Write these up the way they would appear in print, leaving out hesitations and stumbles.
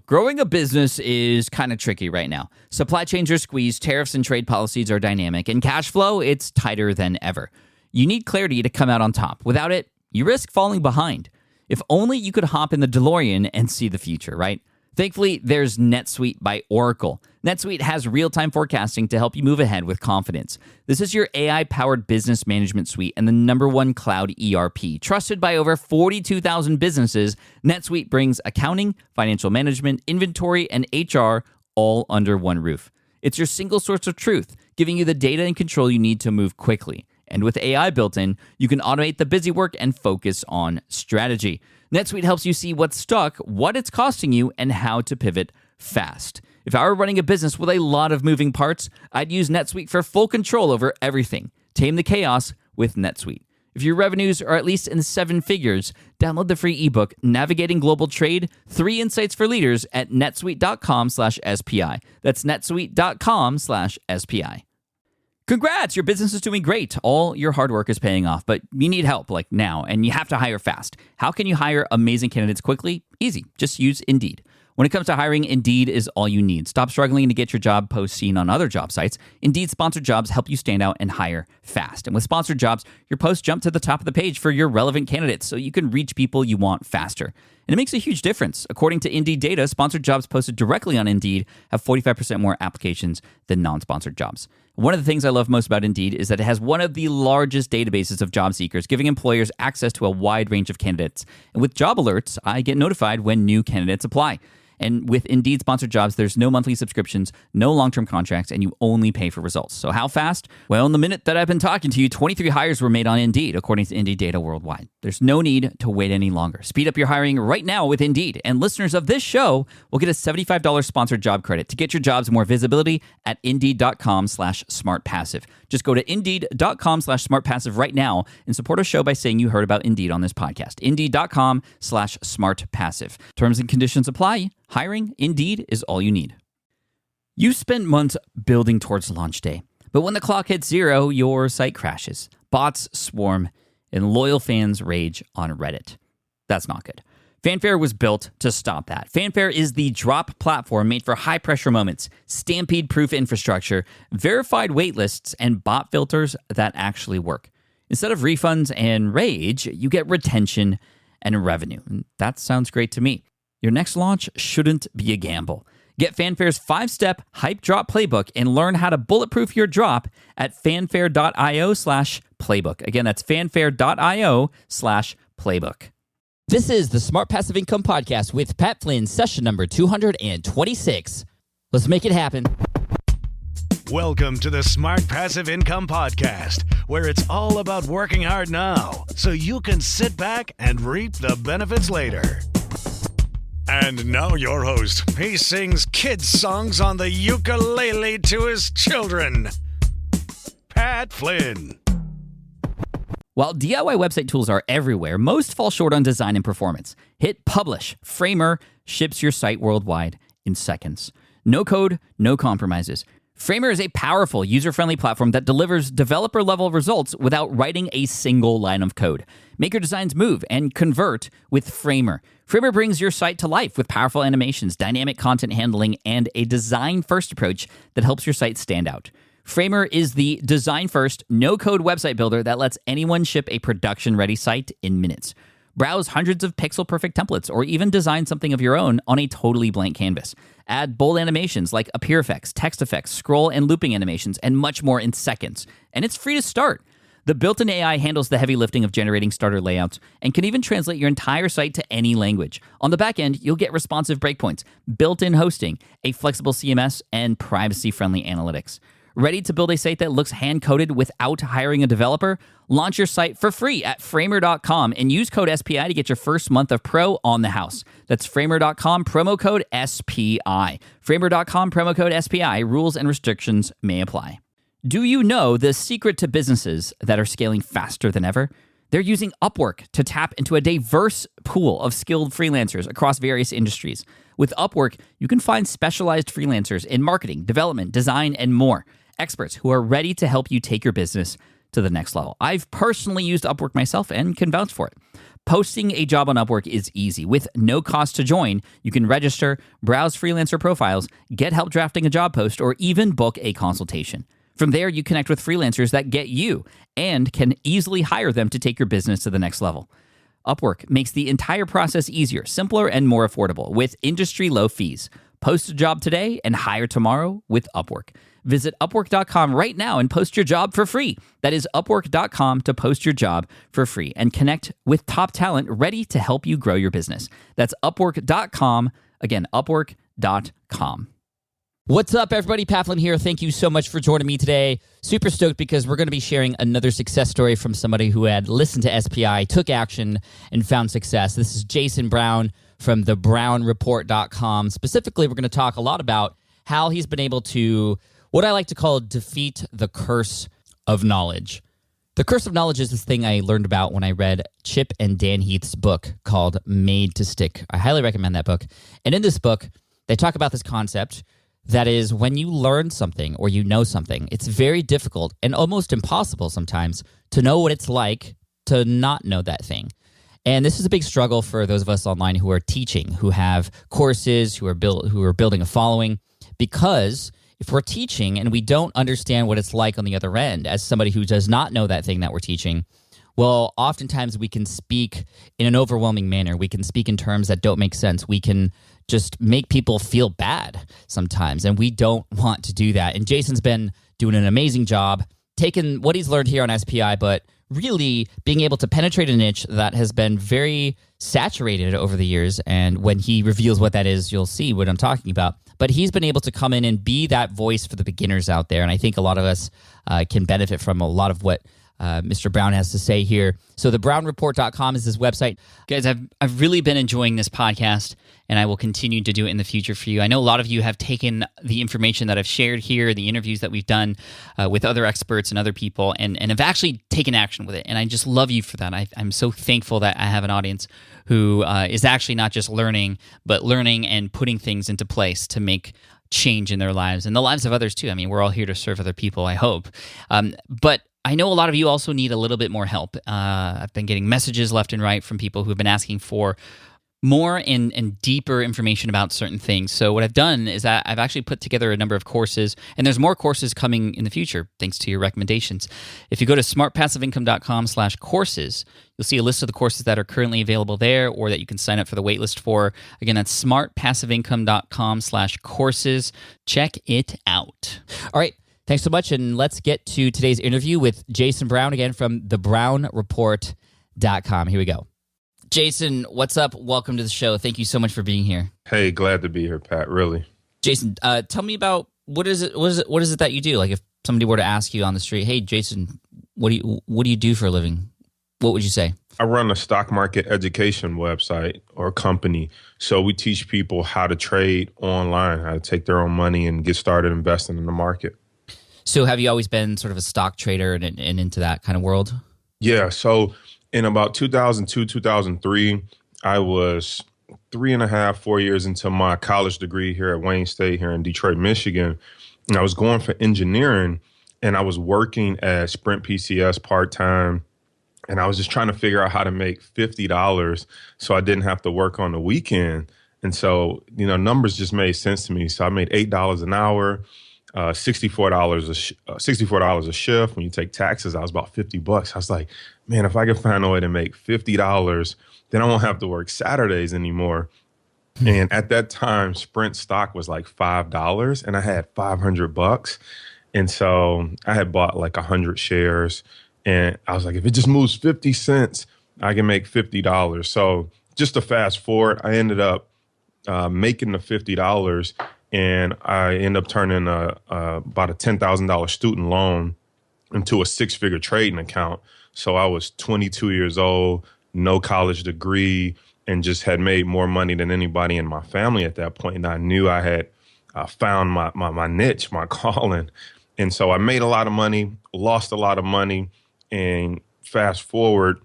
Growing a business is kind of tricky right now. Supply chains are squeezed, tariffs and trade policies are dynamic, and cash flow, it's tighter than ever. You need clarity to come out on top. Without it, you risk falling behind. If only you could hop in the DeLorean and see the future, right? Thankfully, there's NetSuite by Oracle. NetSuite has real-time forecasting to help you move ahead with confidence. This is your AI-powered business management suite and the #1 cloud ERP. Trusted by over 42,000 businesses, NetSuite brings accounting, financial management, inventory, and HR all under one roof. It's your single source of truth, giving you the data and control you need to move quickly. And with AI built in, you can automate the busy work and focus on strategy. NetSuite helps you see what's stuck, what it's costing you, and how to pivot fast. If I were running a business with a lot of moving parts, I'd use NetSuite for full control over everything. Tame the chaos with NetSuite. If your revenues are at least in 7 figures, download the free ebook, Navigating Global Trade, 3 Insights for Leaders at netsuite.com/SPI. That's netsuite.com/SPI. Congrats, your business is doing great. All your hard work is paying off, but you need help like now, and you have to hire fast. How can you hire amazing candidates quickly? Easy, just use Indeed. When it comes to hiring, Indeed is all you need. Stop struggling to get your job post seen on other job sites. Indeed sponsored jobs help you stand out and hire fast. And with sponsored jobs, your posts jump to the top of the page for your relevant candidates so you can reach people you want faster. And it makes a huge difference. According to Indeed data, sponsored jobs posted directly on Indeed have 45% more applications than non-sponsored jobs. One of the things I love most about Indeed is that it has one of the largest databases of job seekers, giving employers access to a wide range of candidates. And with job alerts, I get notified when new candidates apply. And with Indeed sponsored jobs, there's no monthly subscriptions, no long-term contracts, and you only pay for results. So how fast? Well, in the minute that I've been talking to you, 23 hires were made on Indeed, according to Indeed data worldwide. There's no need to wait any longer. Speed up your hiring right now with Indeed. And listeners of this show will get a $75 sponsored job credit to get your jobs more visibility at Indeed.com/SmartPassive. Just go to Indeed.com/SmartPassive right now and support a show by saying you heard about Indeed on this podcast. Indeed.com/SmartPassive. Terms and conditions apply. Hiring, Indeed, is all you need. You spent months building towards launch day, but when the clock hits 0, your site crashes. Bots swarm, and loyal fans rage on Reddit. That's not good. Fanfare was built to stop that. Fanfare is the drop platform made for high-pressure moments, stampede-proof infrastructure, verified waitlists, and bot filters that actually work. Instead of refunds and rage, you get retention and revenue. And that sounds great to me. Your next launch shouldn't be a gamble. Get Fanfare's 5-step hype drop playbook and learn how to bulletproof your drop at fanfare.io/playbook. Again, that's fanfare.io/playbook. This is the Smart Passive Income Podcast with Pat Flynn, session number 226. Let's make it happen. Welcome to the Smart Passive Income Podcast, where it's all about working hard now so you can sit back and reap the benefits later. And now your host. He sings kids' songs on the ukulele to his children. Pat Flynn. While DIY website tools are everywhere, most fall short on design and performance. Hit publish. Framer ships your site worldwide in seconds. No code, no compromises. Framer is a powerful, user-friendly platform that delivers developer-level results without writing a single line of code. Make your designs move and convert with Framer. Framer brings your site to life with powerful animations, dynamic content handling, and a design-first approach that helps your site stand out. Framer is the design-first, no-code website builder that lets anyone ship a production-ready site in minutes. Browse hundreds of pixel-perfect templates or even design something of your own on a totally blank canvas. Add bold animations like appear effects, text effects, scroll and looping animations, and much more in seconds. And it's free to start. The built-in AI handles the heavy lifting of generating starter layouts and can even translate your entire site to any language. On the back end, you'll get responsive breakpoints, built-in hosting, a flexible CMS, and privacy-friendly analytics. Ready to build a site that looks hand-coded without hiring a developer? Launch your site for free at Framer.com and use code SPI to get your first month of pro on the house. That's Framer.com, promo code SPI. Framer.com, promo code SPI. Rules and restrictions may apply. Do you know the secret to businesses that are scaling faster than ever? They're using Upwork to tap into a diverse pool of skilled freelancers across various industries. With Upwork, you can find specialized freelancers in marketing, development, design, and more. Experts who are ready to help you take your business to the next level. I've personally used Upwork myself and can vouch for it. Posting a job on Upwork is easy. With no cost to join, you can register, browse freelancer profiles, get help drafting a job post, or even book a consultation. From there, you connect with freelancers that get you and can easily hire them to take your business to the next level. Upwork makes the entire process easier, simpler, and more affordable with industry-low fees. Post a job today and hire tomorrow with Upwork. Visit Upwork.com right now and post your job for free. That is Upwork.com to post your job for free and connect with top talent ready to help you grow your business. That's Upwork.com. Again, Upwork.com. What's up, everybody? Paflin here. Thank you so much for joining me today. Super stoked because we're going to be sharing another success story from somebody who had listened to SPI, took action, and found success. This is Jason Brown from thebrownreport.com. Specifically, we're going to talk a lot about how he's been able to, what I like to call, defeat the curse of knowledge. The curse of knowledge is this thing I learned about when I read Chip and Dan Heath's book called Made to Stick. I highly recommend that book. And in this book, they talk about this concept that is, when you learn something or you know something, it's very difficult and almost impossible sometimes to know what it's like to not know that thing. And this is a big struggle for those of us online who are teaching, who have courses, who are building a following, because if we're teaching and we don't understand what it's like on the other end as somebody who does not know that thing that we're teaching, well, oftentimes we can speak in an overwhelming manner. We can speak in terms that don't make sense. We can just make people feel bad sometimes, and we don't want to do that. And Jason's been doing an amazing job taking what he's learned here on SPI, but really being able to penetrate a niche that has been very saturated over the years. And when he reveals what that is, you'll see what I'm talking about. But he's been able to come in and be that voice for the beginners out there. And I think a lot of us can benefit from a lot of what Mr. Brown has to say here. So thebrownreport.com is his website. Guys, I've really been enjoying this podcast, and I will continue to do it in the future for you. I know a lot of you have taken the information that I've shared here, the interviews that we've done with other experts and other people, and have actually taken action with it. And I just love you for that. I'm so thankful that I have an audience who is actually not just learning, but learning and putting things into place to make change in their lives and the lives of others too. I mean, we're all here to serve other people, I hope. But I know a lot of you also need a little bit more help. I've been getting messages left and right from people who have been asking for more and deeper information about certain things. So what I've done is I've actually put together a number of courses, and there's more courses coming in the future, thanks to your recommendations. If you go to smartpassiveincome.com/courses, you'll see a list of the courses that are currently available there or that you can sign up for the waitlist for. Again, that's smartpassiveincome.com/courses. Check it out. All right. Thanks so much, and let's get to today's interview with Jason Brown, again from thebrownreport.com. Here we go. Jason, what's up? Welcome to the show. Thank you so much for being here. Hey, glad to be here, Pat, really. Jason, tell me about what is it that you do? Like if somebody were to ask you on the street, hey, Jason, what do you do for a living? What would you say? I run a stock market education website or company. So we teach people how to trade online, how to take their own money and get started investing in the market. So have you always been sort of a stock trader and into that kind of world? Yeah. So in about 2002, 2003, I was 4 years into my college degree here at Wayne State here in Detroit, Michigan. And I was going for engineering, and I was working at Sprint PCS part-time. And I was just trying to figure out how to make $50 so I didn't have to work on the weekend. And so, numbers just made sense to me. So I made $8 an hour. $64 a shift. When you take taxes, I was about $50. I was like, man, if I could find a way to make $50, then I won't have to work Saturdays anymore. And at that time, Sprint stock was like $5, and I had $500. And so I had bought like 100 shares, and I was like, if it just moves 50 cents, I can make $50. So just to fast forward, I ended up making the $50. And I ended up turning about a $10,000 student loan into a six-figure trading account. So I was 22 years old, no college degree, and just had made more money than anybody in my family at that point. And I knew I had found my niche, my calling. And so I made a lot of money, lost a lot of money. And fast forward,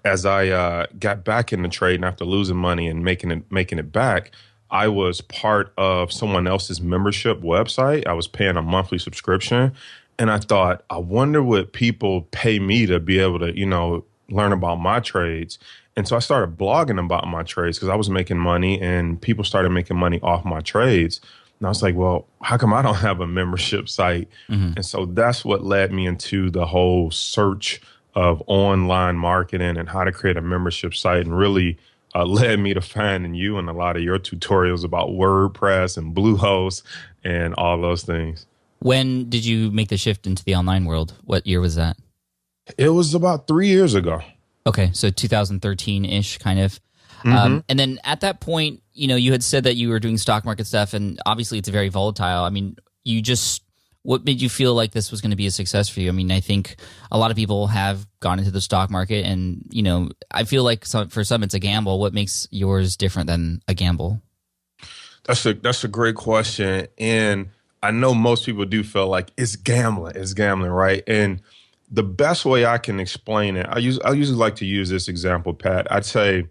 as I got back into trading after losing money and making it back, I was part of someone else's membership website. I was paying a monthly subscription. And I thought, I wonder what people pay me to be able to, learn about my trades. And so I started blogging about my trades because I was making money and people started making money off my trades. And I was like, well, how come I don't have a membership site? And so that's what led me into the whole search of online marketing and how to create a membership site, and really led me to finding you and a lot of your tutorials about WordPress and Bluehost and all those things. When did you make the shift into the online world? What year was that? It was about 3 years ago. Okay, so 2013-ish kind of. And then at that point, you had said that you were doing stock market stuff, and obviously it's very volatile. I mean, what made you feel like this was going to be a success for you? I mean, I think a lot of people have gone into the stock market, and, I feel like for some it's a gamble. What makes yours different than a gamble? That's a great question. And I know most people do feel like it's gambling, right? And the best way I can explain it, I usually like to use this example, Pat. I'd say,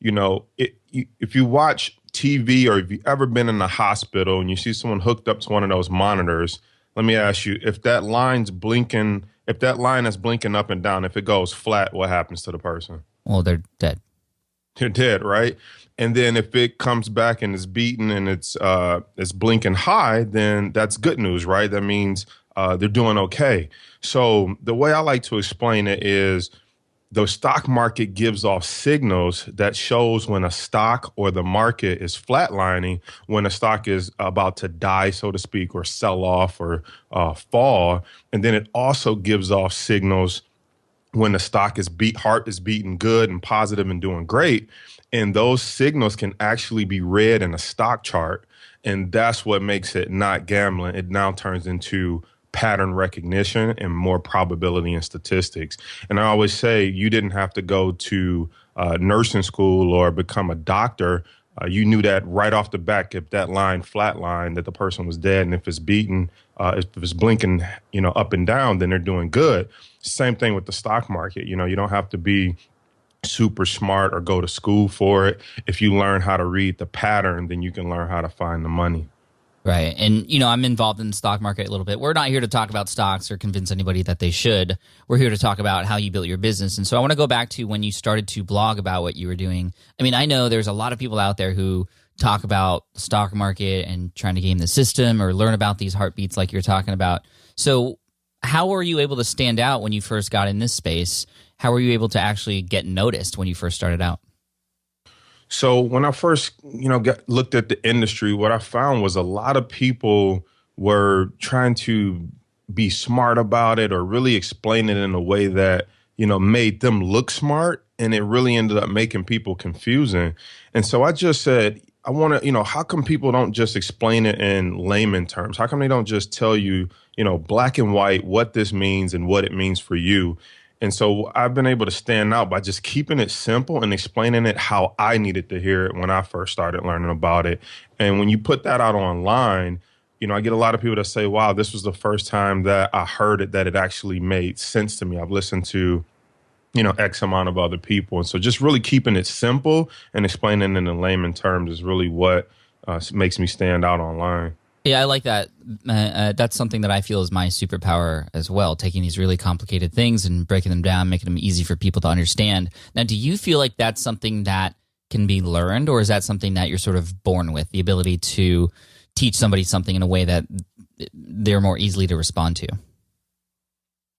if you watch TV or if you've ever been in the hospital and you see someone hooked up to one of those monitors, let me ask you, if that line is blinking up and down, if it goes flat, what happens to the person? Well, they're dead. They're dead, right? And then if it comes back and is beaten and it's blinking high, then that's good news, right? That means they're doing okay. So the way I like to explain it is the stock market gives off signals that shows when a stock or the market is flatlining, when a stock is about to die, so to speak, or sell off or fall. And then it also gives off signals when the stock heart is beating good and positive and doing great. And those signals can actually be read in a stock chart. And that's what makes it not gambling. It now turns into pattern recognition and more probability and statistics. And I always say you didn't have to go to nursing school or become a doctor. You knew that right off the bat, if that line flatlined, that the person was dead. And if it's beaten, if it's blinking, up and down, then they're doing good. Same thing with the stock market. You don't have to be super smart or go to school for it. If you learn how to read the pattern, then you can learn how to find the money. Right. And, I'm involved in the stock market a little bit. We're not here to talk about stocks or convince anybody that they should. We're here to talk about how you built your business. And so I want to go back to when you started to blog about what you were doing. I mean, I know there's a lot of people out there who talk about the stock market and trying to game the system or learn about these heartbeats like you're talking about. So how were you able to stand out when you first got in this space? How were you able to actually get noticed when you first started out? So when I first, looked at the industry, what I found was a lot of people were trying to be smart about it or really explain it in a way that, made them look smart. And it really ended up making people confusing. And so I just said, I want to, how come people don't just explain it in layman terms? How come they don't just tell you, black and white, what this means and what it means for you? And so I've been able to stand out by just keeping it simple and explaining it how I needed to hear it when I first started learning about it. And when you put that out online, I get a lot of people that say, wow, this was the first time that I heard it, that it actually made sense to me. I've listened to, X amount of other people. And so just really keeping it simple and explaining it in layman terms is really what makes me stand out online. Yeah, I like that. That's something that I feel is my superpower as well, taking these really complicated things and breaking them down, making them easy for people to understand. Now, do you feel like that's something that can be learned, or is that something that you're sort of born with, the ability to teach somebody something in a way that they're more easily to respond to?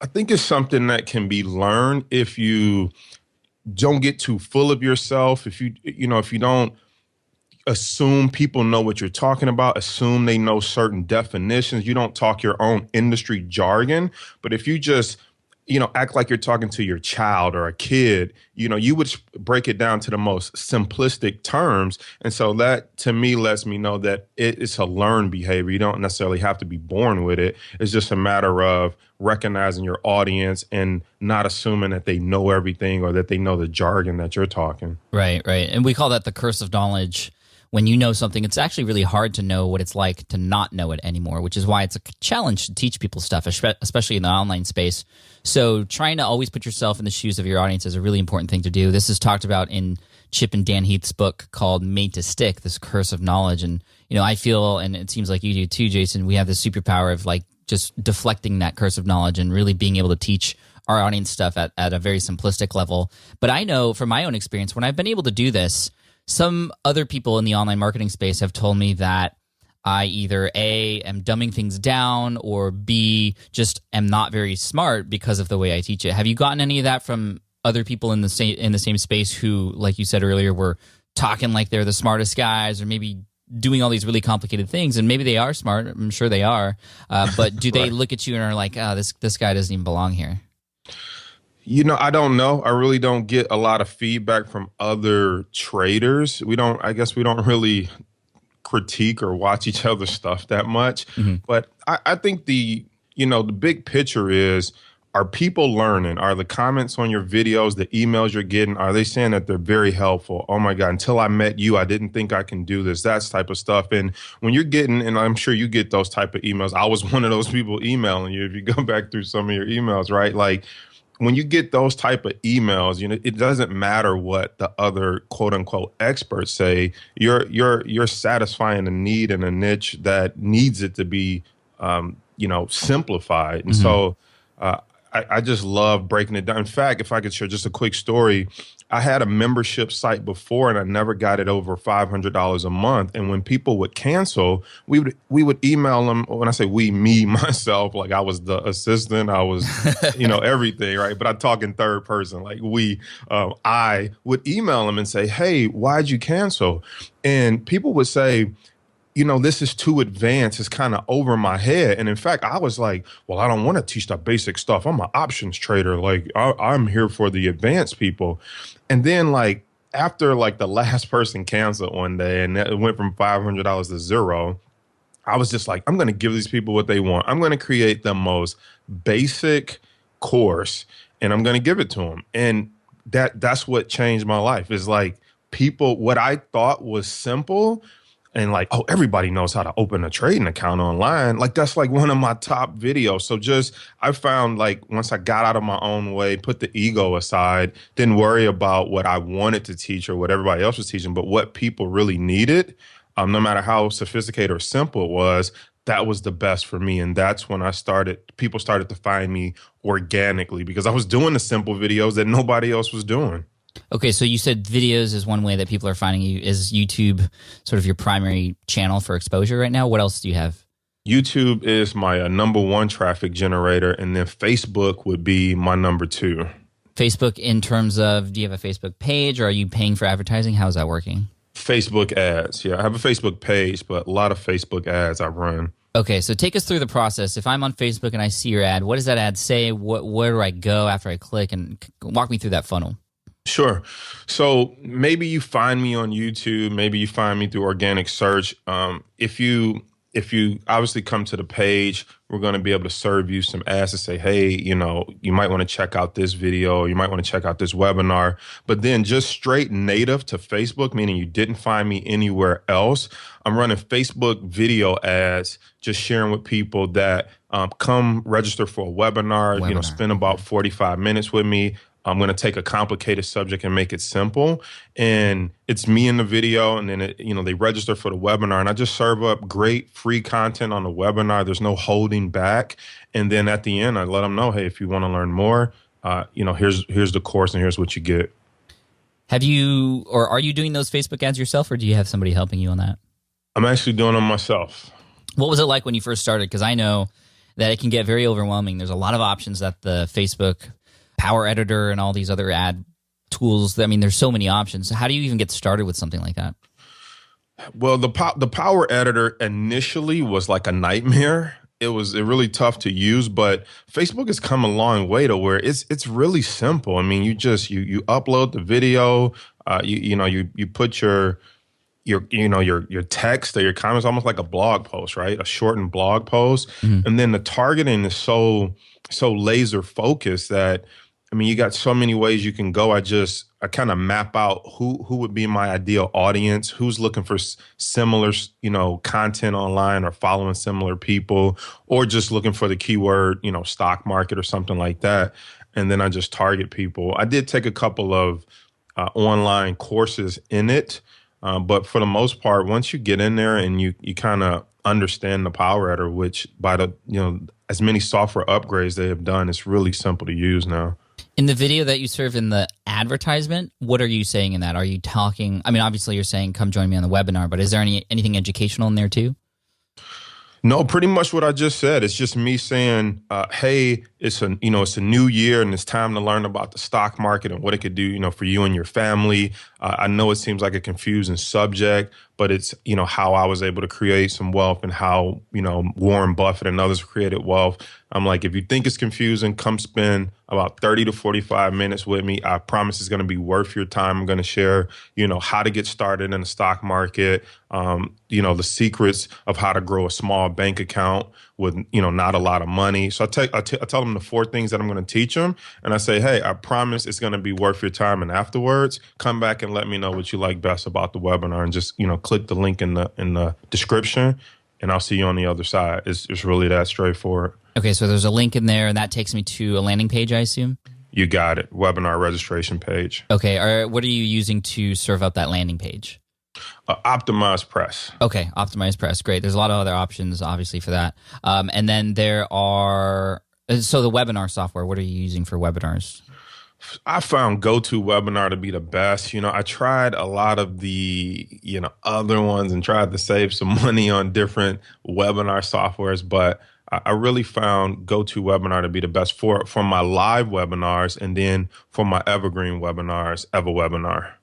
I think it's something that can be learned if you don't get too full of yourself, if you don't assume people know what you're talking about, assume they know certain definitions. You don't talk your own industry jargon. But if you just, act like you're talking to your child or a kid, you would break it down to the most simplistic terms. And so that, to me, lets me know that it's a learned behavior. You don't necessarily have to be born with it. It's just a matter of recognizing your audience and not assuming that they know everything or that they know the jargon that you're talking. Right. And we call that the curse of knowledge. When you know something, it's actually really hard to know what it's like to not know it anymore, which is why it's a challenge to teach people stuff, especially in the online space. So trying to always put yourself in the shoes of your audience is a really important thing to do. This is talked about in Chip and Dan Heath's book called Made to Stick, this curse of knowledge. And, I feel, and it seems like you do too, Jason, we have this superpower of like just deflecting that curse of knowledge and really being able to teach our audience stuff at a very simplistic level. But I know from my own experience, when I've been able to do this, some other people in the online marketing space have told me that I either A, am dumbing things down, or B, just am not very smart because of the way I teach it. Have you gotten any of that from other people in the same space who, like you said earlier, were talking like they're the smartest guys, or maybe doing all these really complicated things? And maybe they are smart. I'm sure they are. But do they look at you and are like, oh, this guy doesn't even belong here? I don't know. I really don't get a lot of feedback from other traders. I guess we don't really critique or watch each other's stuff that much. Mm-hmm. But I think the big picture is, are people learning? Are the comments on your videos, the emails you're getting, are they saying that they're very helpful? Oh my God, until I met you, I didn't think I can do this, that type of stuff. And when you're getting, and I'm sure you get those type of emails, I was one of those people emailing you, if you go back through some of your emails, right? Like, when you get those type of emails, it doesn't matter what the other quote unquote experts say. You're satisfying a need in a niche that needs it to be, simplified. And so I just love breaking it down. In fact, if I could share just a quick story, I had a membership site before and I never got it over $500 a month. And when people would cancel, we would email them. When I say we, me, myself, like I was the assistant, I was, everything, right? But I talk in third person, like I would email them and say, hey, why'd you cancel? And people would say, this is too advanced. It's kind of over my head. And in fact, I was like, well, I don't want to teach the basic stuff. I'm an options trader. Like I'm here for the advanced people. And then like after like the last person canceled one day and it went from $500 to $0, I was just like, I'm going to give these people what they want. I'm going to create the most basic course and I'm going to give it to them. And that's what changed my life, is like people, what I thought was simple, and like, oh, everybody knows how to open a trading account online. Like, that's like one of my top videos. So I found like once I got out of my own way, put the ego aside, didn't worry about what I wanted to teach or what everybody else was teaching, but what people really needed, no matter how sophisticated or simple it was, that was the best for me. And that's when people started to find me organically, because I was doing the simple videos that nobody else was doing. Okay, so you said videos is one way that people are finding you. Is YouTube sort of your primary channel for exposure right now? What else do you have? YouTube is my number one traffic generator, and then Facebook would be my number two. Facebook in terms of, do you have a Facebook page, or are you paying for advertising? How is that working? Facebook ads. Yeah, I have a Facebook page, but a lot of Facebook ads I run. Okay, so take us through the process. If I'm on Facebook and I see your ad, what does that ad say? Where do I go after I click? And walk me through that funnel. Sure. So maybe you find me on YouTube, maybe you find me through organic search. If you obviously come to the page, we're going to be able to serve you some ads to say, hey, you might want to check out this video, you might want to check out this webinar. But then just straight native to Facebook, meaning you didn't find me anywhere else, I'm running Facebook video ads, just sharing with people that come register for a webinar. Spend about 45 minutes with me. I'm going to take a complicated subject and make it simple. And it's me in the video. And then, they register for the webinar. And I just serve up great free content on the webinar. There's no holding back. And then at the end, I let them know, hey, if you want to learn more, here's the course and here's what you get. Have you, or are you doing those Facebook ads yourself, or do you have somebody helping you on that? I'm actually doing them myself. What was it like when you first started? Because I know that it can get very overwhelming. There's a lot of options that the Facebook Power Editor and all these other ad tools. I mean, there's so many options. How do you even get started with something like that? Well, the Power Editor initially was like a nightmare. It was really tough to use, but Facebook has come a long way to where it's really simple. I mean, you upload the video, you put your text or your comments, almost like a blog post, right? A shortened blog post. Mm-hmm. And then the targeting is so laser focused that, I mean, you got so many ways you can go. I kind of map out who would be my ideal audience, who's looking for similar, content online or following similar people, or just looking for the keyword, stock market or something like that. And then I just target people. I did take a couple of online courses in it. But for the most part, once you get in there and you kind of understand the power adder, which by the, as many software upgrades they have done, it's really simple to use now. In the video that you serve in the advertisement, what are you saying in that? Are you talking, I mean, obviously you're saying come join me on the webinar, but is there anything educational in there too? No, pretty much what I just said. It's just me saying, hey, it's a new year and it's time to learn about the stock market and what it could do, for you and your family. I know it seems like a confusing subject, but it's, how I was able to create some wealth and how, Warren Buffett and others created wealth. I'm like, if you think it's confusing, come spend about 30 to 45 minutes with me. I promise it's going to be worth your time. I'm going to share, how to get started in the stock market, the secrets of how to grow a small bank account with, not a lot of money. So I tell them the 4 things that I'm going to teach them. And I say, hey, I promise it's going to be worth your time. And afterwards, come back and let me know what you like best about the webinar and just, click the link in the description and I'll see you on the other side. It's really that straightforward. Okay, so there's a link in there and that takes me to a landing page, I assume? You got it. Webinar registration page. Okay, what are you using to serve up that landing page? Optimize Press. Okay, Optimize Press. Great. There's a lot of other options, obviously, for that. And then there are, so the webinar software, what are you using for webinars? I found GoToWebinar to be the best. I tried a lot of the, other ones and tried to save some money on different webinar softwares, but I really found GoToWebinar to be the best for my live webinars and then for my evergreen webinars, EverWebinar.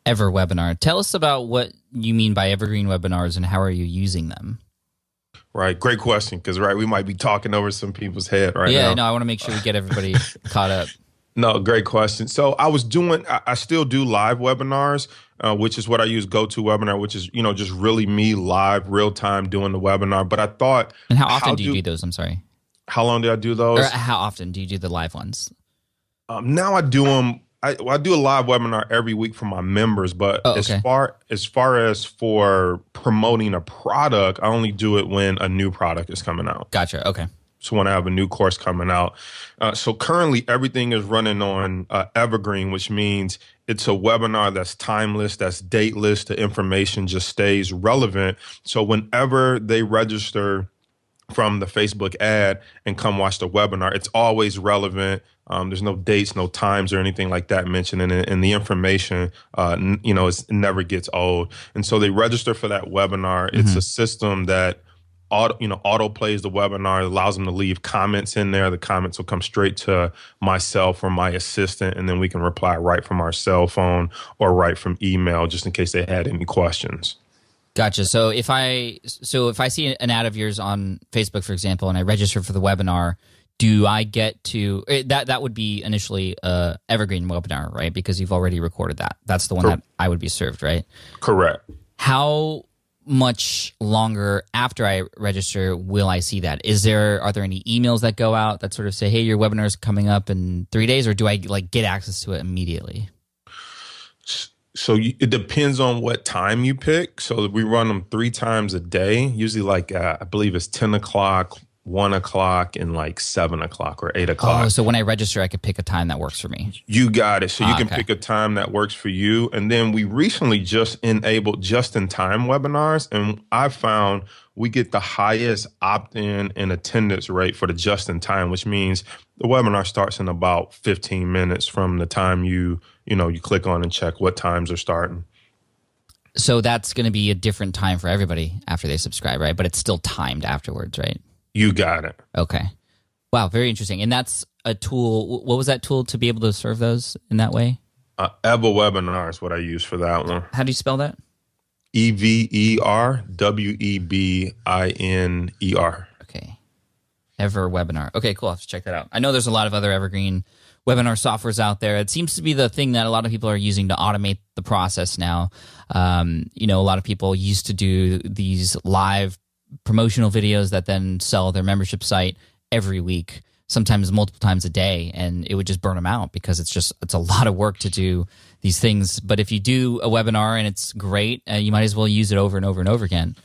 EverWebinar. Tell us about what you mean by evergreen webinars and how are you using them? Right. Great question. Because, we might be talking over some people's head right now. Yeah, no, I want to make sure we get everybody caught up. No, great question. So I still do live webinars, which is what I use GoToWebinar, which is, just really me live, real time doing the webinar. But I thought. And how often do you do those? I'm sorry. How long do I do those? Or how often do you do the live ones? Now I do them. I do a live webinar every week for my members, but as far as for promoting a product, I only do it when a new product is coming out. Gotcha. Okay. So when I have a new course coming out. So currently everything is running on Evergreen, which means it's a webinar that's timeless, that's dateless. The information just stays relevant. So whenever they register from the Facebook ad and come watch the webinar, it's always relevant. There's no dates, no times or anything like that mentioned in it. And the information, it never gets old. And so they register for that webinar. Mm-hmm. It's a system that auto plays the webinar, allows them to leave comments in there. The comments will come straight to myself or my assistant, and then we can reply right from our cell phone or right from email, just in case they had any questions. Gotcha. So if I see an ad of yours on Facebook, for example, and I register for the webinar, do I get to that would be initially a evergreen webinar, right? Because you've already recorded that. That's the one that I would be served, right? Correct. How much longer after I register will I see that? Are there any emails that go out that sort of say, hey, your webinar is coming up in 3 days, or do I get access to it immediately? So it depends on what time you pick. So we run them 3 times a day, usually I believe it's 10 o'clock, 1 o'clock, and 7 o'clock or 8 o'clock. Oh, so when I register, I could pick a time that works for me. You got it. So you can pick a time that works for you. And then we recently just enabled just-in-time webinars, and I found we get the highest opt-in and attendance rate for the just-in-time, which means the webinar starts in about 15 minutes from the time you click on and check what times are starting. So that's going to be a different time for everybody after they subscribe, right? But it's still timed afterwards, right? You got it. Okay. Wow, very interesting. And that's a tool. What was that tool to be able to serve those in that way? EverWebinar is what I use for that one. How do you spell that? EverWebiner. Okay. EverWebinar. Okay, cool. I'll have to check that out. I know there's a lot of other evergreen webinar softwares out there. It seems to be the thing that a lot of people are using to automate the process now. A lot of people used to do these live promotional videos that then sell their membership site every week, sometimes multiple times a day, and it would just burn them out because it's a lot of work to do these things. But if you do a webinar and it's great, you might as well use it over and over and over again.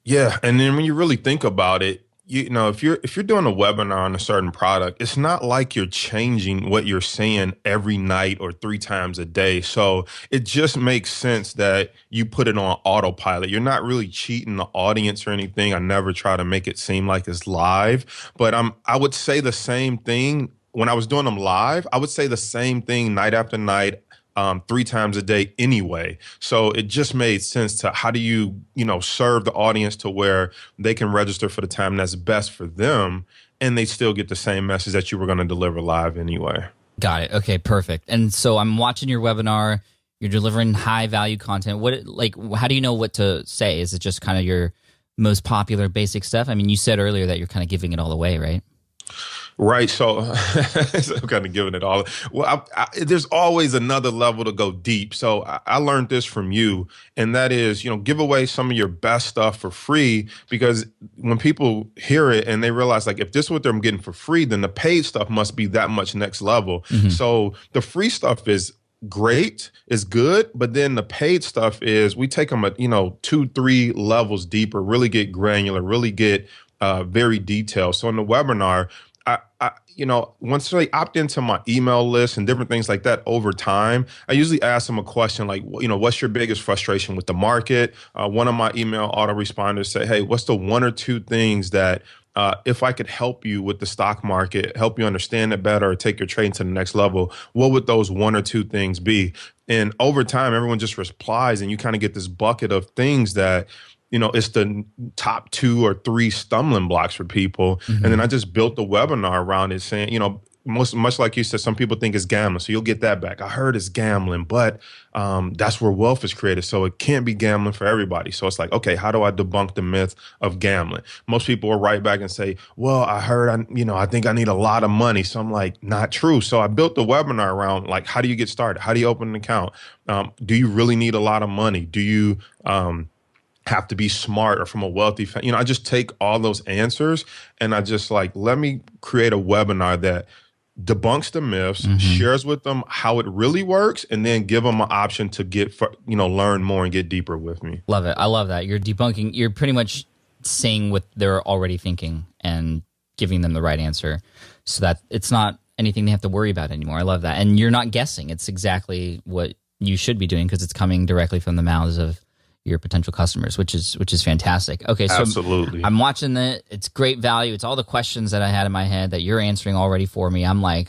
Yeah, and then when you really think about it, if you're doing a webinar on a certain product, it's not like you're changing what you're saying every night or 3 times a day. So it just makes sense that you put it on autopilot. You're not really cheating the audience or anything. I never try to make it seem like it's live, but I would say the same thing when I was doing them live. I would say the same thing night after night, 3 times a day anyway. So it just made sense to how do you, serve the audience to where they can register for the time that's best for them and they still get the same message that you were going to deliver live anyway. Got it. Okay, perfect. And so I'm watching your webinar. You're delivering high value content. How do you know what to say? Is it just kind of your most popular basic stuff? I mean, you said earlier that you're kind of giving it all away, right? Right. So I'm kind of giving it all. Well, there's always another level to go deep. So I learned this from you, and that is, give away some of your best stuff for free, because when people hear it and they realize, like, if this is what they're getting for free, then the paid stuff must be that much next level. Mm-hmm. So the free stuff is great, is good, but then the paid stuff is we take them at 2-3 levels deeper, really get granular, really get very detailed. So in the webinar, once they opt into my email list and different things like that over time, I usually ask them a question like, what's your biggest frustration with the market? One of my email autoresponders say, hey, what's the 1 or 2 things that if I could help you with the stock market, help you understand it better, or take your trading to the next level, what would those 1 or 2 things be? And over time, everyone just replies, and you kind of get this bucket of things that it's the top 2 or 3 stumbling blocks for people. Mm-hmm. And then I just built the webinar around it saying, much like you said, some people think it's gambling. So you'll get that back. I heard it's gambling, but that's where wealth is created. So it can't be gambling for everybody. So it's like, okay, how do I debunk the myth of gambling? Most people will write back and say, well, I heard, I think I need a lot of money. So I'm like, not true. So I built the webinar around, like, how do you get started? How do you open an account? Do you really need a lot of money? Do you, have to be smart or from a wealthy family? I just take all those answers and I just let me create a webinar that debunks the myths, mm-hmm. shares with them how it really works, and then give them an option to learn more and get deeper with me. Love it. I love that. You're debunking, you're pretty much saying what they're already thinking and giving them the right answer so that it's not anything they have to worry about anymore. I love that. And you're not guessing. It's exactly what you should be doing because it's coming directly from the mouths of your potential customers, which is fantastic. Okay, so absolutely. I'm watching it. It's great value. It's all the questions that I had in my head that you're answering already for me. I'm like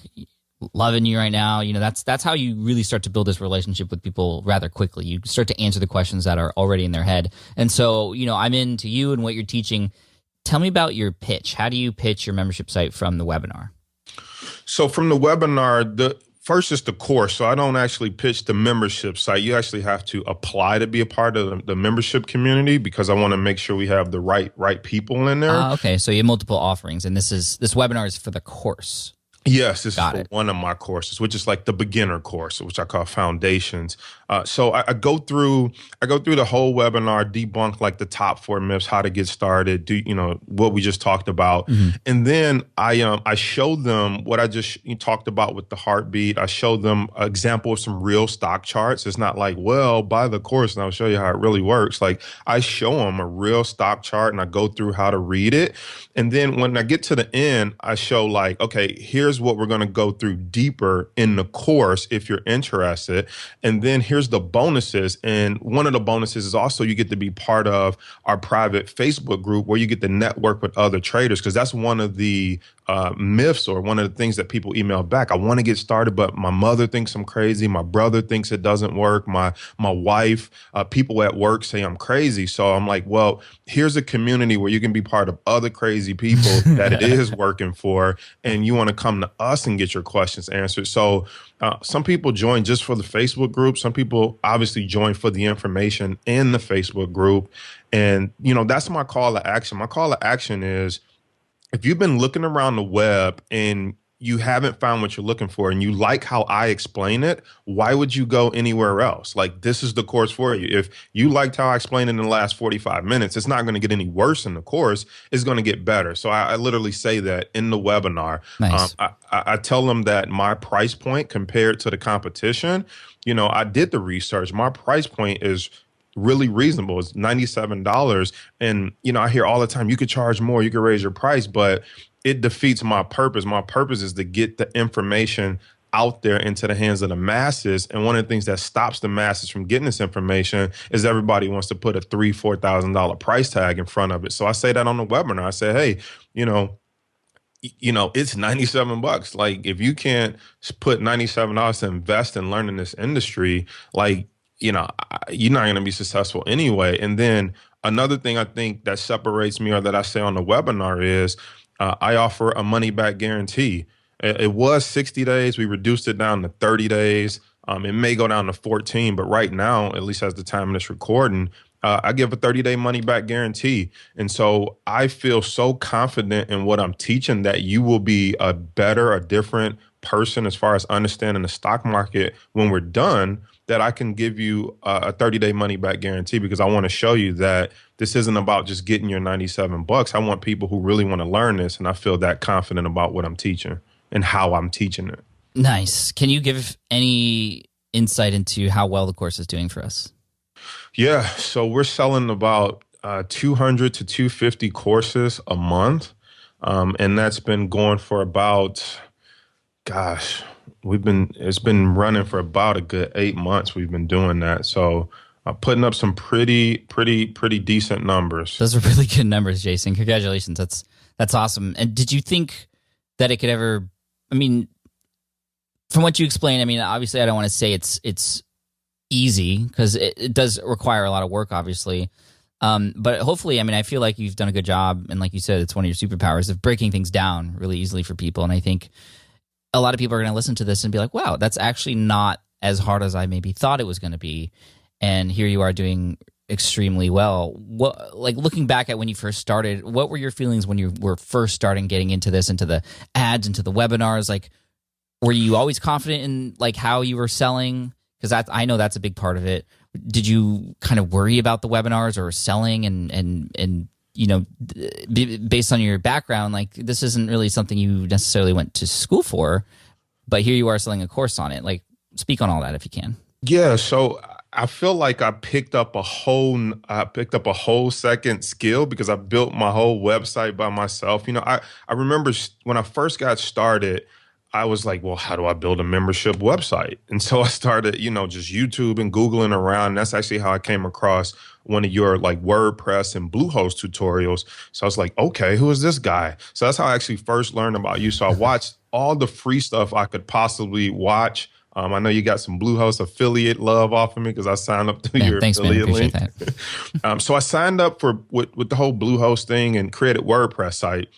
loving you right now. That's how you really start to build this relationship with people rather quickly. You start to answer the questions that are already in their head. And so, I'm into you and what you're teaching. Tell me about your pitch. How do you pitch your membership site from the webinar? So from the webinar, first is the course. So I don't actually pitch the membership site. You actually have to apply to be a part of the membership community because I want to make sure we have the right people in there. Okay, so you have multiple offerings, and this webinar is for the course. Yes, this is for one of my courses, which is like the beginner course, which I call Foundations. So I go through the whole webinar, debunk like the top 4 myths, how to get started, what we just talked about, mm-hmm. and then I show them what I just talked about with the heartbeat. I show them an example of some real stock charts. It's not like, well, buy the course and I'll show you how it really works. Like I show them a real stock chart and I go through how to read it, and then when I get to the end, I show like, okay, here's what we're going to go through deeper in the course if you're interested, and then here's the bonuses. And one of the bonuses is also you get to be part of our private Facebook group where you get to network with other traders, because that's one of the myths or one of the things that people email back. I want to get started, but my mother thinks I'm crazy. My brother thinks it doesn't work. My wife, people at work say I'm crazy. So I'm like, well, here's a community where you can be part of other crazy people that it is working for, and you want to come to us and get your questions answered. So some people join just for the Facebook group. Some people obviously join for the information in the Facebook group. And, that's my call to action. My call to action is, if you've been looking around the web and you haven't found what you're looking for and you like how I explain it, why would you go anywhere else? Like, this is the course for you. If you liked how I explained it in the last 45 minutes, it's not going to get any worse in the course. It's going to get better. So I literally say that in the webinar. Nice. I tell them that my price point compared to the competition, I did the research. My price point is really reasonable. It's $97. And, I hear all the time, you could charge more, you could raise your price, but it defeats my purpose. My purpose is to get the information out there into the hands of the masses. And one of the things that stops the masses from getting this information is everybody wants to put a $3,000-$4,000 price tag in front of it. So I say that on the webinar. I say, hey, it's $97. Like, if you can't put $97 to invest in learning this industry, like, you're not going to be successful anyway. And then another thing I think that separates me, or that I say on the webinar, is I offer a money back guarantee. It was 60 days. We reduced it down to 30 days. It may go down to 14, but right now, at least as the time of this recording, I give a 30-day money back guarantee. And so I feel so confident in what I'm teaching that you will be a different person as far as understanding the stock market when we're done, that I can give you a 30-day money back guarantee, because I want to show you that this isn't about just getting your $97. I want people who really want to learn this, and I feel that confident about what I'm teaching and how I'm teaching it. Nice. Can you give any insight into how well the course is doing for us? Yeah. So we're selling about 200 to 250 courses a month. And that's been going for about, it's been running for about a good 8 months. We've been doing that. So putting up some pretty decent numbers. Those are really good numbers, Jason. Congratulations. That's awesome. And did you think that it could ever, from what you explained, obviously I don't want to say it's easy, because it does require a lot of work, obviously. But hopefully, I feel like you've done a good job. And like you said, it's one of your superpowers of breaking things down really easily for people. And I think a lot of people are going to listen to this and be like, wow, that's actually not as hard as I maybe thought it was going to be. And here you are doing extremely well. Looking back at when you first started, what were your feelings when you were first starting getting into this, into the ads, into the webinars? Like, were you always confident in how you were selling? Because I know that's a big part of it. Did you kind of worry about the webinars or selling and based on your background, this isn't really something you necessarily went to school for, but here you are selling a course on it. Speak on all that if you can. Yeah. So I feel like I picked up a whole second skill, because I built my whole website by myself. I remember when I first got started, I was like, well, how do I build a membership website? And so I started, just YouTube and Googling around. And that's actually how I came across one of your WordPress and Bluehost tutorials. So I was like, okay, who is this guy? So that's how I actually first learned about you. So I watched all the free stuff I could possibly watch. I know you got some Bluehost affiliate love off of me, because I signed up to your affiliate link. So I signed up with the whole Bluehost thing and created a WordPress site.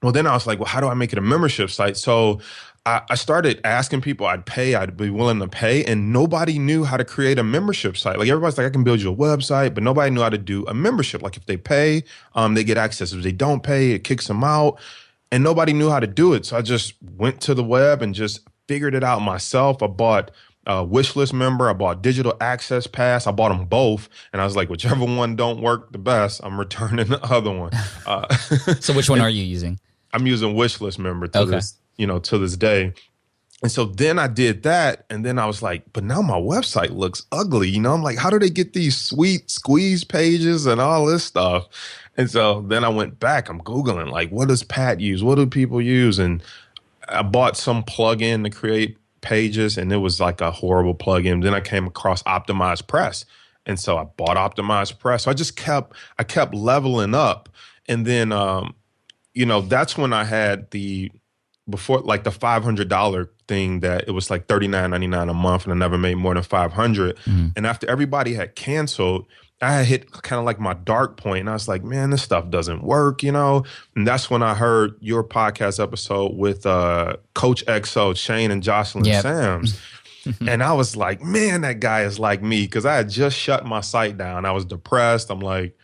Well, then I was like, well, how do I make it a membership site? So I started asking people I'd be willing to pay, and nobody knew how to create a membership site. Everybody's like, I can build you a website, but nobody knew how to do a membership. If they pay, they get access. If they don't pay, it kicks them out, and nobody knew how to do it. So I just went to the web and just figured it out myself. I bought a wishlist member. I bought digital access pass. I bought them both. And I was like, whichever one don't work the best, I'm returning the other one. So which one are you using? I'm using wishlist member to this day. And so then I did that. And then I was like, but now my website looks ugly. I'm like, how do they get these sweet squeeze pages and all this stuff? And so then I went back. I'm Googling, what does Pat use? What do people use? And I bought some plugin to create pages, and it was a horrible plugin. Then I came across Optimized Press. And so I bought Optimized Press. So I just kept leveling up. And then, that's when I had the $500 thing, that it was $39.99 a month, and I never made more than $500. And after everybody had canceled, I had hit kind of my dark point, and I was like, man, this stuff doesn't work, And that's when I heard your podcast episode with Coach XO, Shane and Jocelyn Sams. And I was like, man, that guy is like me, because I had just shut my site down. I was depressed. I'm like,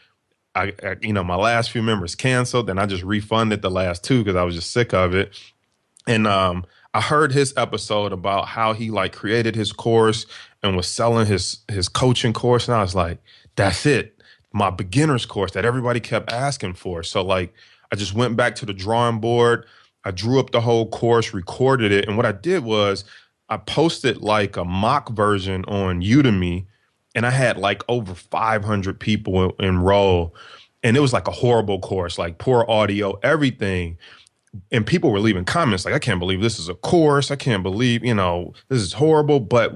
my last few members canceled, and I just refunded the last two because I was just sick of it. And I heard his episode about how he created his course and was selling his coaching course. And I was like, that's it. My beginner's course that everybody kept asking for. So I just went back to the drawing board. I drew up the whole course, recorded it. And what I did was I posted a mock version on Udemy. and I had like over 500 people enroll. And it was like a horrible course, like poor audio, everything. And people were leaving comments like, I can't believe this is a course. I can't believe, this is horrible. But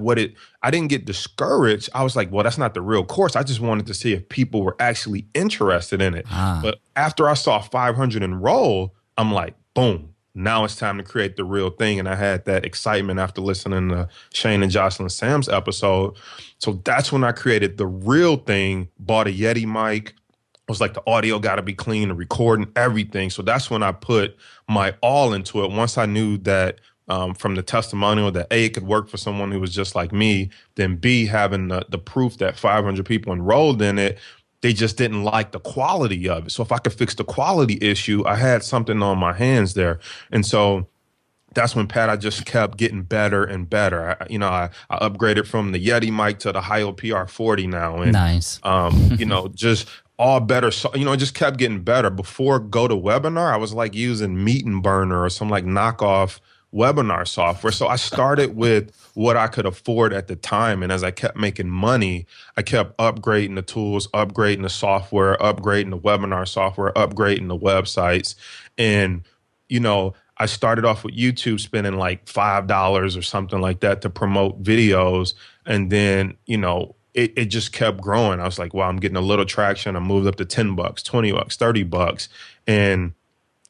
I didn't get discouraged. I was like, well, that's not the real course. I just wanted to see if people were actually interested in it. But after I saw 500 enroll, I'm like, boom, now it's time to create the real thing. And I had that excitement after listening to Shane and Jocelyn Sam's episode. So that's when I created the real thing, bought a Yeti mic. I was like, the audio got to be clean, the recording, everything. So that's when I put my all into it. Once I knew that from the testimonial that A, it could work for someone who was just like me, then B, having the proof that 500 people enrolled in it, they just didn't like the quality of it. So if I could fix the quality issue, I had something on my hands there. And so that's when, Pat, I just kept getting better and better. I upgraded from the Yeti mic to the Hio PR40 now. And, nice. Just all better. So, it just kept getting better. Before GoToWebinar, I was like using Meet and Burner or some like knockoff webinar software. So I started with what I could afford at the time. And as I kept making money, I kept upgrading the tools, upgrading the software, upgrading the webinar software, upgrading the websites. And, I started off with YouTube spending like $5 or something like that to promote videos. And then, it just kept growing. I was like, wow, I'm getting a little traction. I moved up to $10, $20, $30. And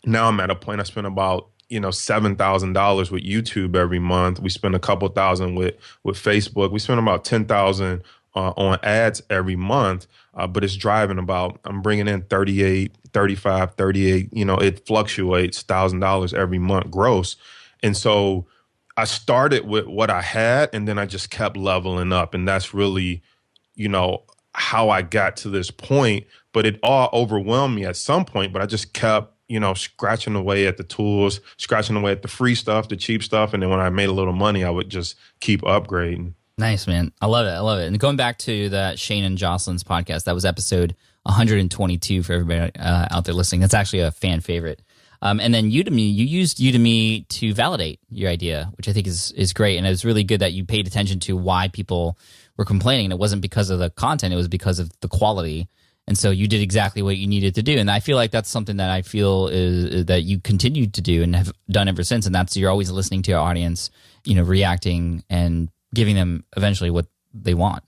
now I'm at a point I spend about, $7,000 with YouTube every month. We spend a couple thousand with Facebook. We spend about $10,000 on ads every month. But it's driving I'm bringing in 38, 35, 38, it fluctuates $1,000 every month gross. And so I started with what I had, and then I just kept leveling up. And that's really, how I got to this point. But it all overwhelmed me at some point, but I just kept, scratching away at the tools, scratching away at the free stuff, the cheap stuff. And then when I made a little money, I would just keep upgrading. Nice, man. I love it. I love it. And going back to the Shane and Jocelyn's podcast, that was episode 122 for everybody out there listening. That's actually a fan favorite. And then Udemy, you used Udemy to validate your idea, which I think is great. And it was really good that you paid attention to why people were complaining. And it wasn't because of the content, it was because of the quality. And so you did exactly what you needed to do. And I feel like that's something that I feel is that you continued to do and have done ever since. And that's, you're always listening to your audience, reacting and giving them eventually what they want.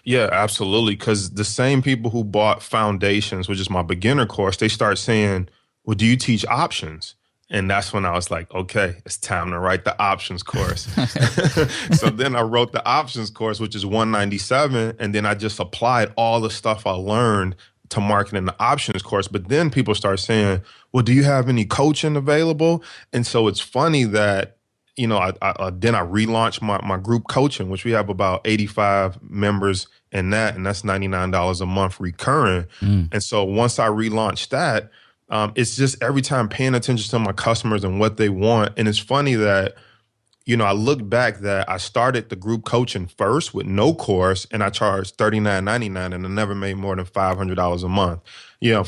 Yeah, absolutely. Because the same people who bought Foundations, which is my beginner course, they start saying, well, do you teach options? And that's when I was like, okay, it's time to write the options course. So then I wrote the options course, which is $197. And then I just applied all the stuff I learned to marketing the options course. But then people start saying, well, do you have any coaching available? And so it's funny that, then I relaunched my group coaching, which we have about 85 members in that, and that's $99 a month recurring. And so once I relaunched that, it's just every time paying attention to my customers and what they want. And it's funny that, I look back that I started the group coaching first with no course, and I charged $39.99, and I never made more than $500 a month.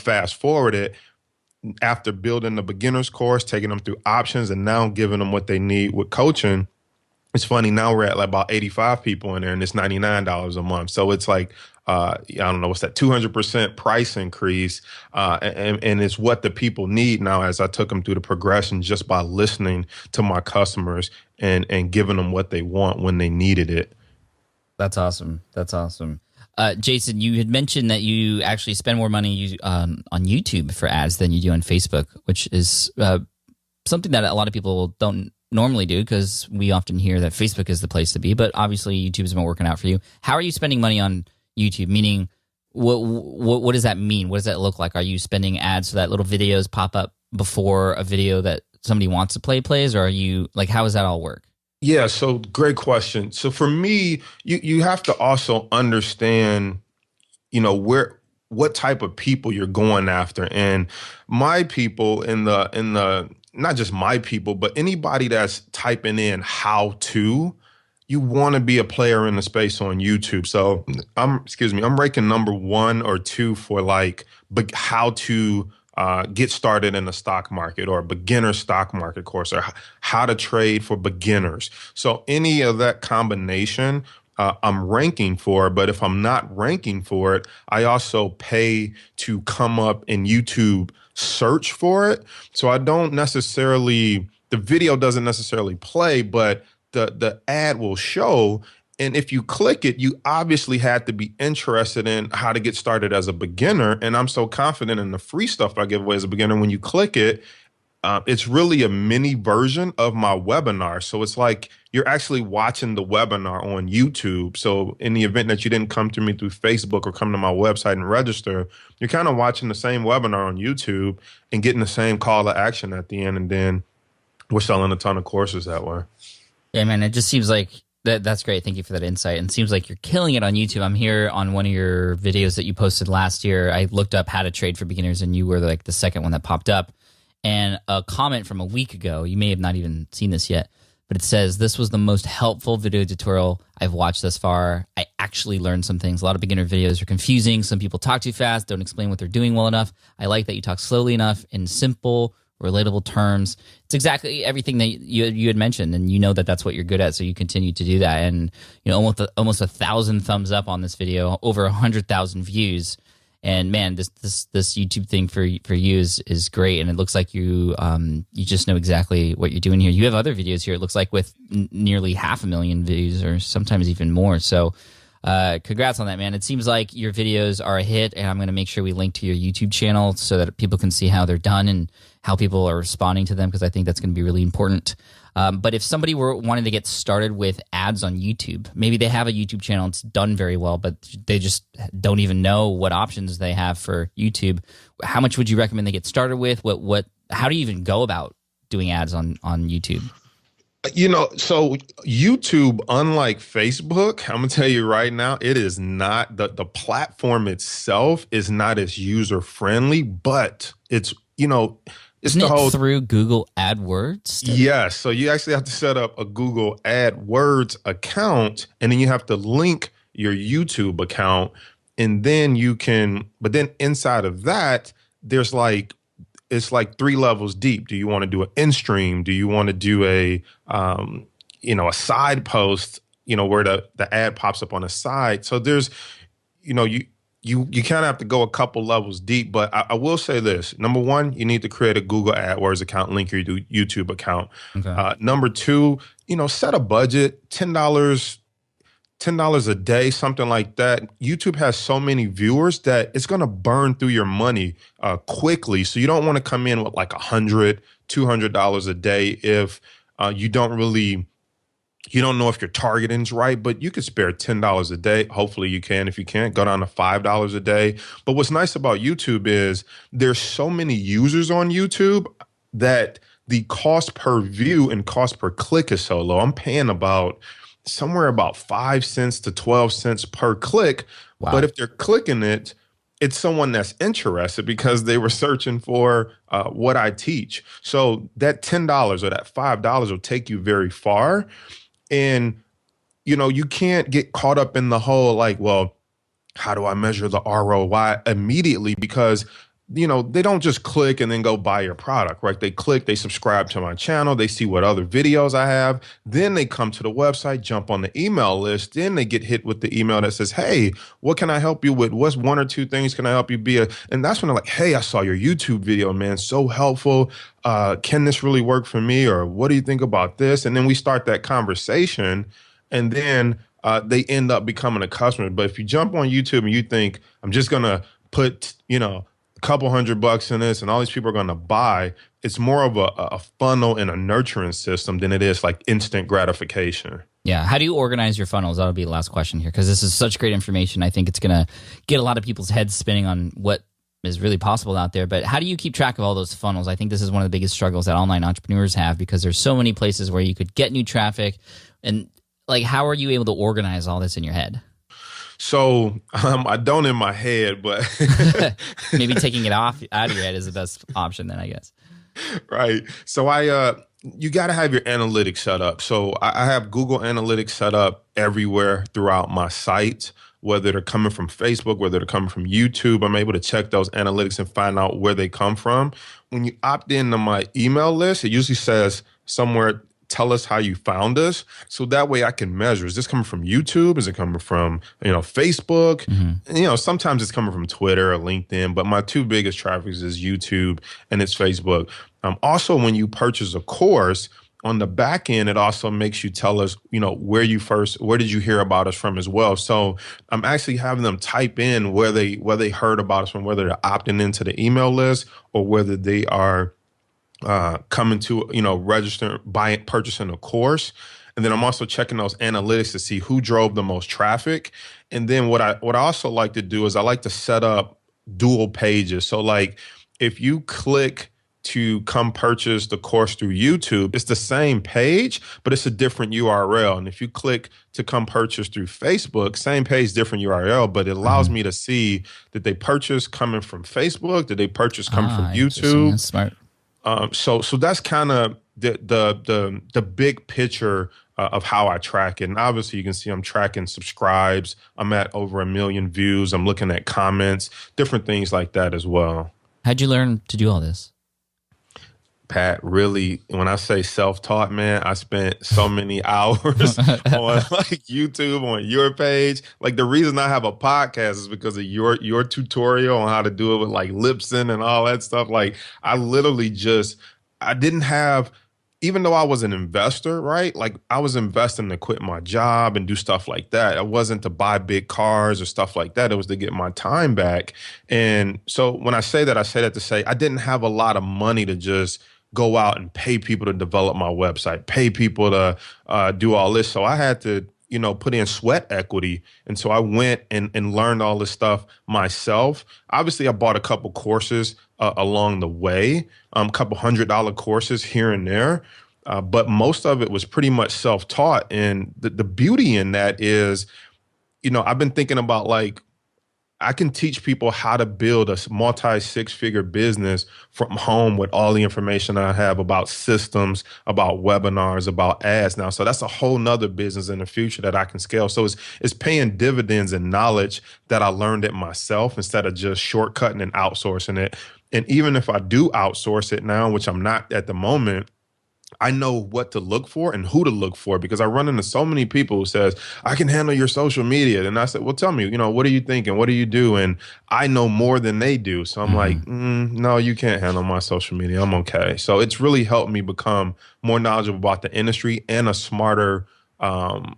Fast forward it, after building the beginner's course, taking them through options, and now giving them what they need with coaching. It's funny, now we're at like about 85 people in there, and it's $99 a month. So it's like, I don't know, what's that, 200% price increase. And it's what the people need now, as I took them through the progression just by listening to my customers and giving them what they want when they needed it. That's awesome. That's awesome. Jason, you had mentioned that you actually spend more money on YouTube for ads than you do on Facebook, which is something that a lot of people don't normally do, because we often hear that Facebook is the place to be, but obviously YouTube's been working out for you. How are you spending money on YouTube? Meaning, what does that mean? What does that look like? Are you spending ads so that little videos pop up before a video that somebody wants to plays, or are you like, how does that all work? Yeah, so great question. So for me, you have to also understand, what type of people you're going after. And my people in the not just my people, but anybody that's typing in how to, you want to be a player in the space on YouTube. So I'm ranking number 1 or 2 for like how to get started in the stock market, or a beginner stock market course, or how to trade for beginners. So any of that combination, I'm ranking for it. But if I'm not ranking for it, I also pay to come up in YouTube search for it. So I don't necessarily, the video doesn't necessarily play, but the ad will show. And if you click it, you obviously had to be interested in how to get started as a beginner. And I'm so confident in the free stuff I give away as a beginner. When you click it, it's really a mini version of my webinar. So it's like you're actually watching the webinar on YouTube. So in the event that you didn't come to me through Facebook or come to my website and register, you're kind of watching the same webinar on YouTube and getting the same call to action at the end. And then we're selling a ton of courses that way. Yeah, man, it just seems like that's great. Thank you for that insight. And it seems like you're killing it on YouTube. I'm here on one of your videos that you posted last year. I looked up how to trade for beginners, and you were like the second one that popped up. And a comment from a week ago, you may have not even seen this yet, but it says, "This was the most helpful video tutorial I've watched thus far. I actually learned some things. A lot of beginner videos are confusing. Some people talk too fast, don't explain what they're doing well enough. I like that you talk slowly enough in simple, relatable terms." It's exactly everything that you had mentioned, and you know that that's what you're good at, so you continue to do that. And you know, almost 1,000 thumbs up on this video, over 100,000 views. And man, this YouTube thing for you is great, and it looks like you just know exactly what you're doing here. You have other videos here, it looks like, with nearly 500,000 views, or sometimes even more. So congrats on that, man. It seems like your videos are a hit, and I'm going to make sure we link to your YouTube channel so that people can see how they're done and how people are responding to them, because I think that's going to be really important. But if somebody wanted to get started with ads on YouTube, maybe they have a YouTube channel, it's done very well, but they just don't even know what options they have for YouTube. How much would you recommend they get started with? How do you even go about doing ads on YouTube? You know, so YouTube, unlike Facebook, I'm gonna tell you right now, it is not, the platform itself is not as user friendly, but it's, you know, it's Isn't the whole through Google AdWords? Yes. So you actually have to set up a Google AdWords account, and then you have to link your YouTube account, and then you can, but then inside of that, there's like, it's like 3 levels deep. Do you want to do an in-stream? Do you want to do a side post, where the ad pops up on the side? So there's, you kind of have to go a couple levels deep, but I will say this. Number one, you need to create a Google AdWords account, link your YouTube account. Okay. Number two, set a budget, $10 a day, something like that. YouTube has so many viewers that it's going to burn through your money quickly. So you don't want to come in with like $100, $200 a day if you don't know if your targeting's right, but you could spare $10 a day. Hopefully you can. If you can't, go down to $5 a day. But what's nice about YouTube is there's so many users on YouTube that the cost per view and cost per click is so low. I'm paying somewhere about 5 cents to 12 cents per click. Wow. But if they're clicking it, it's someone that's interested because they were searching for what I teach. So that $10 or that $5 will take you very far. And, you can't get caught up in the whole like, well, how do I measure the ROI immediately? Because, they don't just click and then go buy your product, right? They click, they subscribe to my channel, they see what other videos I have. Then they come to the website, jump on the email list. Then they get hit with the email that says, hey, what can I help you with? What's 1 or 2 things can I help you be? And that's when they're like, hey, I saw your YouTube video, man, so helpful. Can this really work for me? Or what do you think about this? And then we start that conversation, and then they end up becoming a customer. But if you jump on YouTube and you think, I'm just going to put, a couple $100 in this and all these people are going to buy, it's more of a funnel and a nurturing system than it is like instant gratification. Yeah. How do you organize your funnels? That'll be the last question here, because this is such great information. I think it's going to get a lot of people's heads spinning on what is really possible out there. But how do you keep track of all those funnels? I think this is one of the biggest struggles that online entrepreneurs have, because there's so many places where you could get new traffic. And like, how are you able to organize all this in your head? So I don't in my head, but maybe taking it out of your head is the best option then, I guess. Right. So you got to have your analytics set up. So I have Google Analytics set up everywhere throughout my site, whether they're coming from Facebook, whether they're coming from YouTube. I'm able to check those analytics and find out where they come from. When you opt into my email list, it usually says somewhere tell us how you found us, so that way I can measure. Is this coming from YouTube? Is it coming from, Facebook? Sometimes it's coming from Twitter or LinkedIn, but my two biggest traffics is YouTube and it's Facebook. Also, when you purchase a course, on the back end, it also makes you tell us, where did you hear about us from as well? So I'm actually having them type in where they heard about us from, whether they're opting into the email list or whether they are coming to, registering, purchasing a course. And then I'm also checking those analytics to see who drove the most traffic. And then what I also like to do is I like to set up dual pages. So like if you click to come purchase the course through YouTube, it's the same page, but it's a different URL. And if you click to come purchase through Facebook, same page, different URL, but it allows me to see that they purchase coming from Facebook, that they purchase coming from YouTube. That's smart. So that's kind of the big picture of how I track it. And obviously you can see I'm tracking subscribes. I'm at over 1 million views. I'm looking at comments, different things like that as well. How'd you learn to do all this? Pat, really, when I say self-taught, man, I spent so many hours on like YouTube, on your page. Like the reason I have a podcast is because of your tutorial on how to do it with like Lipson and all that stuff. Like I literally I didn't have, even though I was an investor, right? Like I was investing to quit my job and do stuff like that. It wasn't to buy big cars or stuff like that. It was to get my time back. And so when I say that to say I didn't have a lot of money to just go out and pay people to develop my website, pay people to do all this. So I had to, put in sweat equity. And so I went and learned all this stuff myself. Obviously, I bought a couple courses along the way, a couple $100 courses here and there. But most of it was pretty much self-taught. And the beauty in that is, I've been thinking about like, I can teach people how to build a multi-six-figure business from home with all the information I have about systems, about webinars, about ads now. So that's a whole nother business in the future that I can scale. So it's paying dividends in knowledge that I learned it myself instead of just shortcutting and outsourcing it. And even if I do outsource it now, which I'm not at the moment, I know what to look for and who to look for because I run into so many people who says, I can handle your social media. And I said, well, tell me, what are you thinking? What do you do? And I know more than they do. So I'm like, no, you can't handle my social media. I'm okay. So it's really helped me become more knowledgeable about the industry and a smarter, if I'm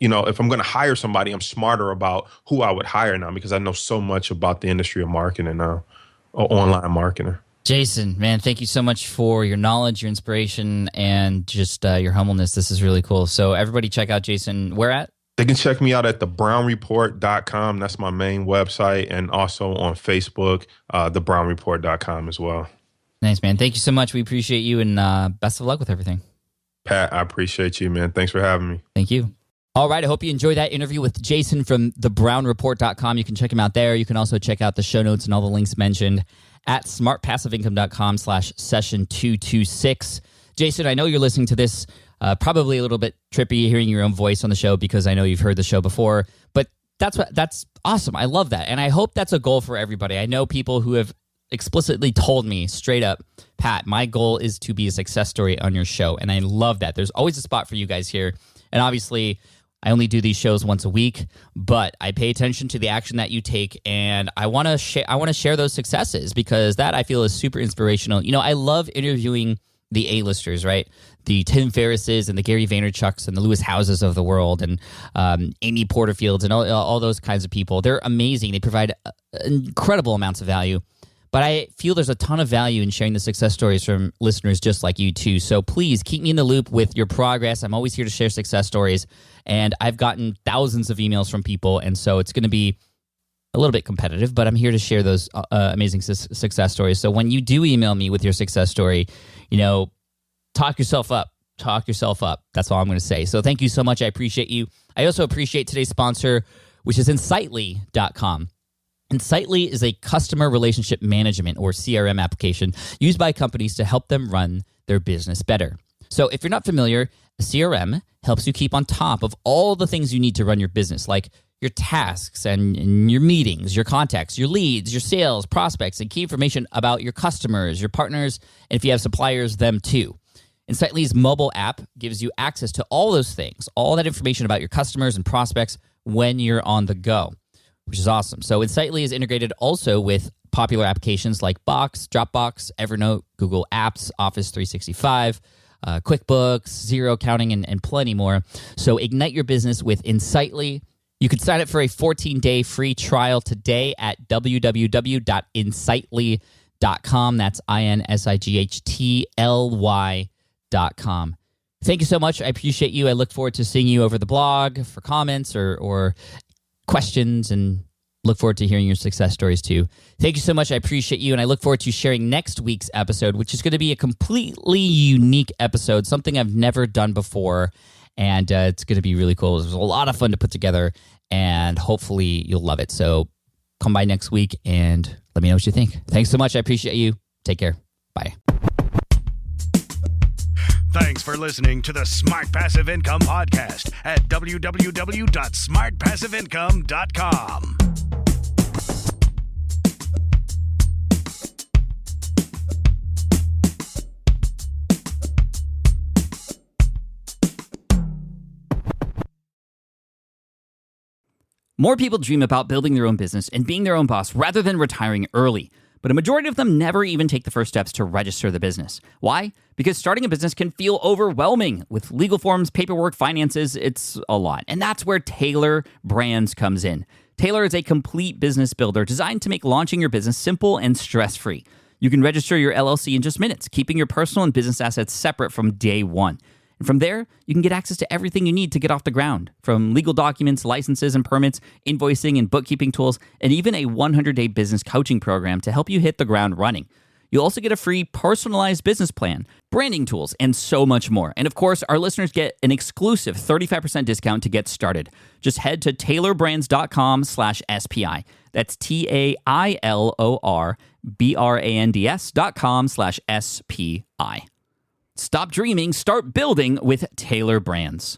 going to hire somebody, I'm smarter about who I would hire now because I know so much about the industry of marketing now, or online marketing. Jason, man, thank you so much for your knowledge, your inspiration, and just your humbleness. This is really cool. So everybody check out Jason. Where at? They can check me out at thebrownreport.com. That's my main website. And also on Facebook, thebrownreport.com as well. Nice, man. Thank you so much. We appreciate you, and best of luck with everything. Pat, I appreciate you, man. Thanks for having me. Thank you. All right, I hope you enjoyed that interview with Jason from thebrownreport.com. You can check him out there. You can also check out the show notes and all the links mentioned at smartpassiveincome.com/session226. Jason, I know you're listening to this probably a little bit trippy hearing your own voice on the show because I know you've heard the show before, but that's awesome. I love that. And I hope that's a goal for everybody. I know people who have explicitly told me straight up, Pat, my goal is to be a success story on your show. And I love that. There's always a spot for you guys here. And obviously, I only do these shows once a week, but I pay attention to the action that you take, and I want to share those successes because that I feel is super inspirational. I love interviewing the A-listers, right? The Tim Ferrisses and the Gary Vaynerchuks and the Lewis Houses of the world and Amy Porterfields and all those kinds of people. They're amazing. They provide incredible amounts of value. But I feel there's a ton of value in sharing the success stories from listeners just like you too. So please keep me in the loop with your progress. I'm always here to share success stories. And I've gotten thousands of emails from people. And so it's going to be a little bit competitive, but I'm here to share those amazing success stories. So when you do email me with your success story, talk yourself up. Talk yourself up. That's all I'm going to say. So thank you so much. I appreciate you. I also appreciate today's sponsor, which is Insightly.com. Insightly is a customer relationship management or CRM application used by companies to help them run their business better. So if you're not familiar, a CRM helps you keep on top of all the things you need to run your business, like your tasks and your meetings, your contacts, your leads, your sales, prospects, and key information about your customers, your partners, and if you have suppliers, them too. Insightly's mobile app gives you access to all those things, all that information about your customers and prospects when you're on the go, which is awesome. So Insightly is integrated also with popular applications like Box, Dropbox, Evernote, Google Apps, Office 365, QuickBooks, Zero Accounting, and plenty more. So ignite your business with Insightly. You can sign up for a 14-day free trial today at www.insightly.com. That's INSIGHTLY.com. Thank you so much. I appreciate you. I look forward to seeing you over the blog for comments or questions, and look forward to hearing your success stories too. Thank you so much. I appreciate you, and I look forward to sharing next week's episode, which is going to be a completely unique episode, something I've never done before, and it's going to be really cool. It was a lot of fun to put together, and hopefully you'll love it. So come by next week and let me know what you think. Thanks so much. I appreciate you. Take care. Bye. Thanks for listening to the Smart Passive Income Podcast at www.smartpassiveincome.com. More people dream about building their own business and being their own boss rather than retiring early. But a majority of them never even take the first steps to register the business. Why? Because starting a business can feel overwhelming. With legal forms, paperwork, finances, it's a lot. And that's where Taylor Brands comes in. Taylor is a complete business builder designed to make launching your business simple and stress-free. You can register your LLC in just minutes, keeping your personal and business assets separate from day one. And from there, you can get access to everything you need to get off the ground, from legal documents, licenses and permits, invoicing and bookkeeping tools, and even a 100-day business coaching program to help you hit the ground running. You'll also get a free personalized business plan, branding tools, and so much more. And of course, our listeners get an exclusive 35% discount to get started. Just head to taylorbrands.com/SPI. That's TAILORBRANDS.com/SPI. Stop dreaming, start building with Taylor Brands.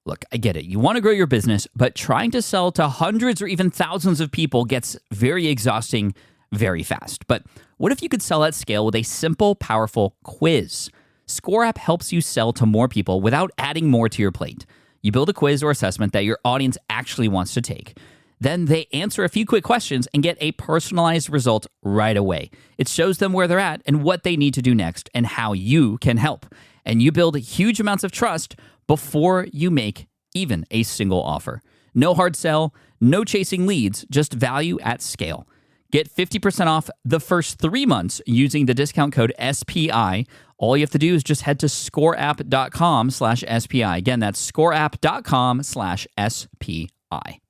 Look, I get it. You want to grow your business, but trying to sell to hundreds or even thousands of people gets very exhausting very fast. But what if you could sell at scale with a simple, powerful quiz? Score App helps you sell to more people without adding more to your plate. You build a quiz or assessment that your audience actually wants to take. Then they answer a few quick questions and get a personalized result right away. It shows them where they're at and what they need to do next and how you can help. And you build huge amounts of trust before you make even a single offer. No hard sell, no chasing leads, just value at scale. Get 50% off the first 3 months using the discount code SPI. All you have to do is just head to scoreapp.com/SPI. Again, that's scoreapp.com/SPI.